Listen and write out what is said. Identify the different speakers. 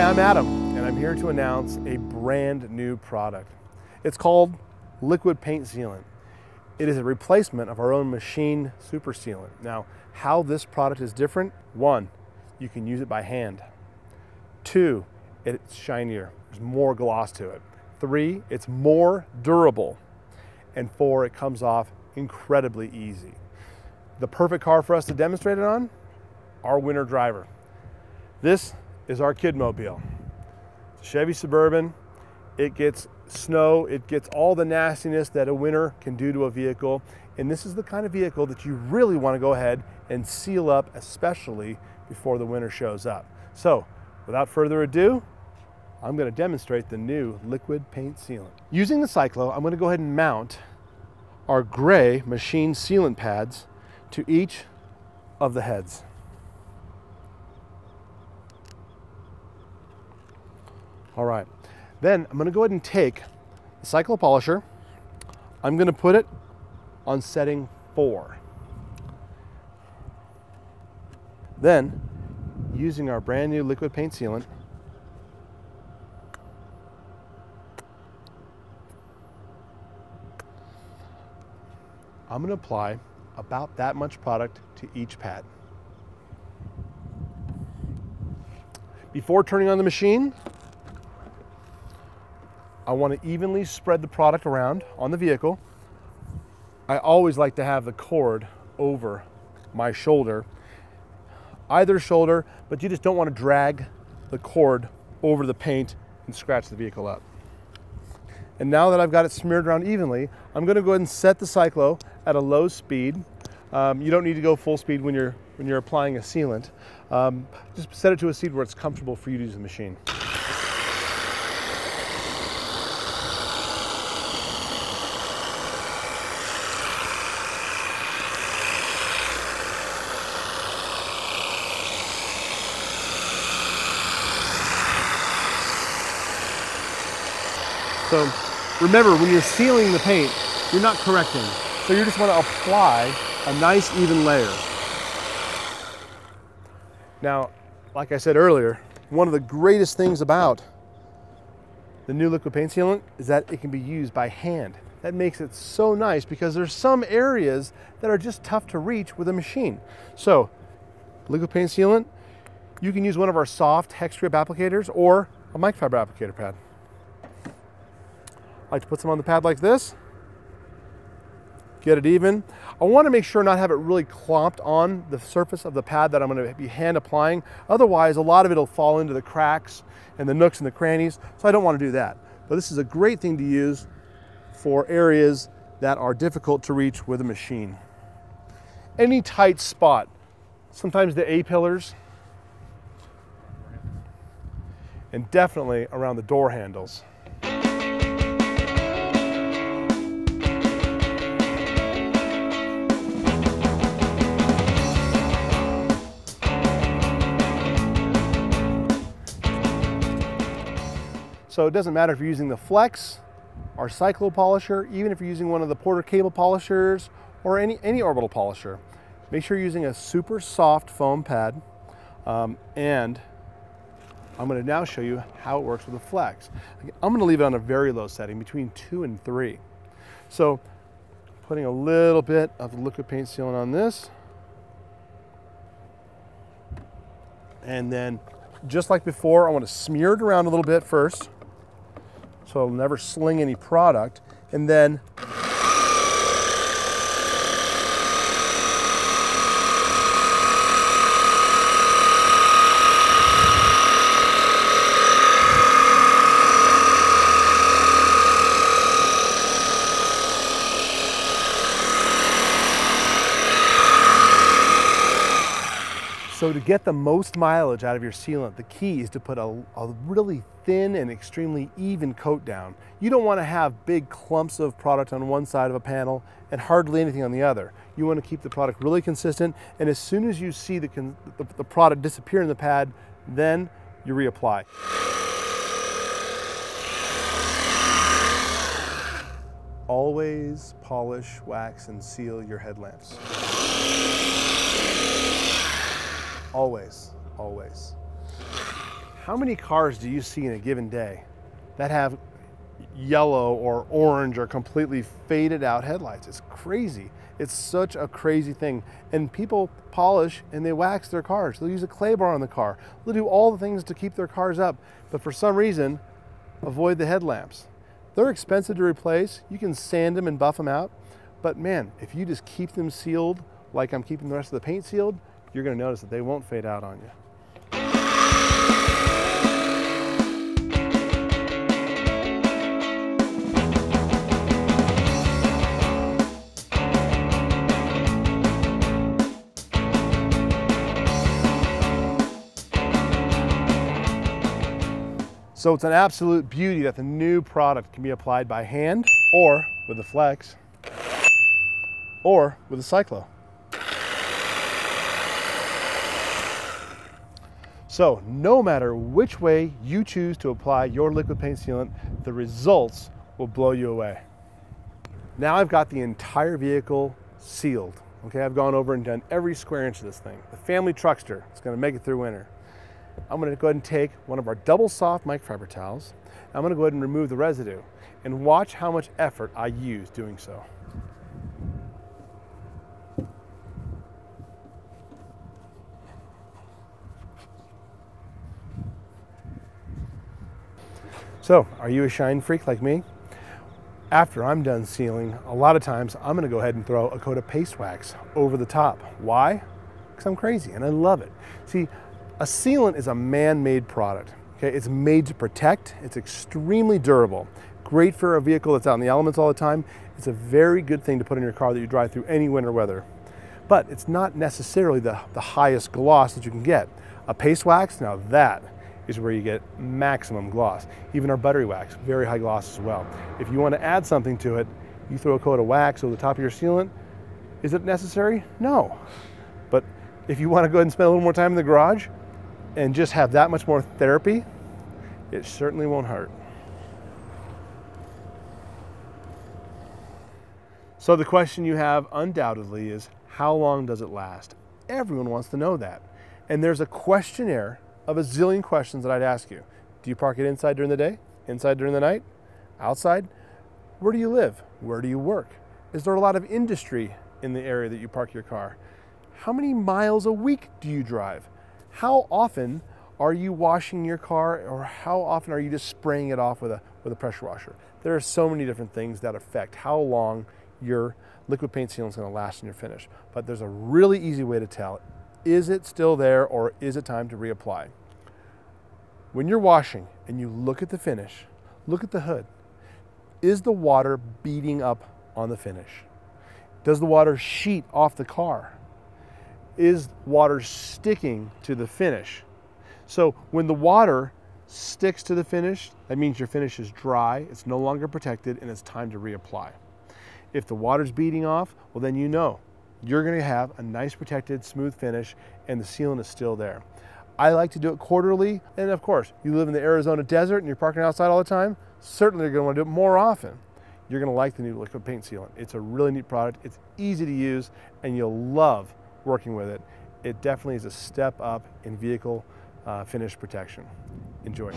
Speaker 1: Hi, I'm Adam, and I'm here to announce a brand new product. It's called Liquid Paint Sealant. It is a replacement of our own machine super sealant. Now, how this product is different: 1, you can use it by hand. 2, it's shinier, there's more gloss to it. 3, it's more durable. And 4, it comes off incredibly easy. The perfect car for us to demonstrate it on: our winter driver. This is our Kidmobile. It's a Chevy Suburban. It gets snow, it gets all the nastiness that a winter can do to a vehicle. And this is the kind of vehicle that you really want to go ahead and seal up, especially before the winter shows up. So, without further ado, I'm going to demonstrate the new Liquid Paint Sealant. Using the Cyclo, I'm going to go ahead and mount our gray machine sealant pads to each of the heads. All right, then I'm going to go ahead and take the Cyclo polisher. I'm going to put it on setting 4. Then, using our brand new liquid paint sealant, I'm going to apply about that much product to each pad. Before turning on the machine, I want to evenly spread the product around on the vehicle. I always like to have the cord over my shoulder, either shoulder, but you just don't want to drag the cord over the paint and scratch the vehicle up. And now that I've got it smeared around evenly, I'm going to go ahead and set the Cyclo at a low speed. You don't need to go full speed when you're applying a sealant. Just set it to a speed where it's comfortable for you to use the machine. So remember, when you're sealing the paint, you're not correcting. So you just want to apply a nice even layer. Now, like I said earlier, one of the greatest things about the new liquid paint sealant is that it can be used by hand. That makes it so nice because there's some areas that are just tough to reach with a machine. So, liquid paint sealant, you can use one of our soft hex grip applicators or a microfiber applicator pad. I like to put some on the pad like this, get it even. I want to make sure not have it really clomped on the surface of the pad that I'm going to be hand applying. Otherwise, a lot of it will fall into the cracks and the nooks and the crannies, so I don't want to do that. But this is a great thing to use for areas that are difficult to reach with a machine. Any tight spot, sometimes the A-pillars, and definitely around the door handles. So it doesn't matter if you're using the Flex, our Cyclo polisher, even if you're using one of the Porter cable polishers or any orbital polisher. Make sure you're using a super soft foam pad. And I'm going to now show you how it works with the Flex. I'm going to leave it on a very low setting, between 2 and 3. So putting a little bit of the liquid paint sealant on this. And then, just like before, I want to smear it around a little bit first, so it'll never sling any product, and then so to get the most mileage out of your sealant, the key is to put a really thin and extremely even coat down. You don't want to have big clumps of product on one side of a panel and hardly anything on the other. You want to keep the product really consistent, and as soon as you see the product disappear in the pad, then you reapply. Always polish, wax, and seal your headlamps. Always, always. How many cars do you see in a given day that have yellow or orange or completely faded out headlights? It's crazy. It's such a crazy thing. And people polish and they wax their cars. They'll use a clay bar on the car. They'll do all the things to keep their cars up, but for some reason, avoid the headlamps. They're expensive to replace. You can sand them and buff them out, but man, if you just keep them sealed like I'm keeping the rest of the paint sealed, you're gonna notice that they won't fade out on you. So it's an absolute beauty that the new product can be applied by hand or with a flex or with a cyclo. So no matter which way you choose to apply your liquid paint sealant, the results will blow you away. Now I've got the entire vehicle sealed. Okay, I've gone over and done every square inch of this thing. The family truckster is going to make it through winter. I'm going to go ahead and take one of our double soft microfiber towels. I'm going to go ahead and remove the residue and watch how much effort I use doing so. So, are you a shine freak like me? After I'm done sealing, a lot of times I'm going to go ahead and throw a coat of paste wax over the top. Why? Because I'm crazy and I love it. See, a sealant is a man-made product. Okay, it's made to protect. It's extremely durable. Great for a vehicle that's out in the elements all the time. It's a very good thing to put in your car that you drive through any winter weather. But it's not necessarily the highest gloss that you can get. A paste wax, now that is where you get maximum gloss. Even our buttery wax, very high gloss as well. If you want to add something to it, you throw a coat of wax over the top of your sealant. Is it necessary? No. But if you want to go ahead and spend a little more time in the garage and just have that much more therapy, it certainly won't hurt. So the question you have undoubtedly is, how long does it last? Everyone wants to know that. And there's a questionnaire of a zillion questions that I'd ask you. Do you park it inside during the day? Inside during the night? Outside? Where do you live? Where do you work? Is there a lot of industry in the area that you park your car? How many miles a week do you drive? How often are you washing your car, or how often are you just spraying it off with a pressure washer? There are so many different things that affect how long your liquid paint sealant is going to last in your finish. But there's a really easy way to tell. Is it still there, or is it time to reapply? When you're washing and you look at the finish, look at the hood. Is the water beating up on the finish? Does the water sheet off the car? Is water sticking to the finish? So when the water sticks to the finish, that means your finish is dry, it's no longer protected, and it's time to reapply. If the water's beating off, well then you know you're going to have a nice protected smooth finish and the sealant is still there. I like to do it quarterly, and of course, you live in the Arizona desert and you're parking outside all the time, certainly you're going to want to do it more often. You're going to like the new liquid paint sealant. It's a really neat product, it's easy to use, and you'll love working with it. It definitely is a step up in vehicle finish protection. Enjoy.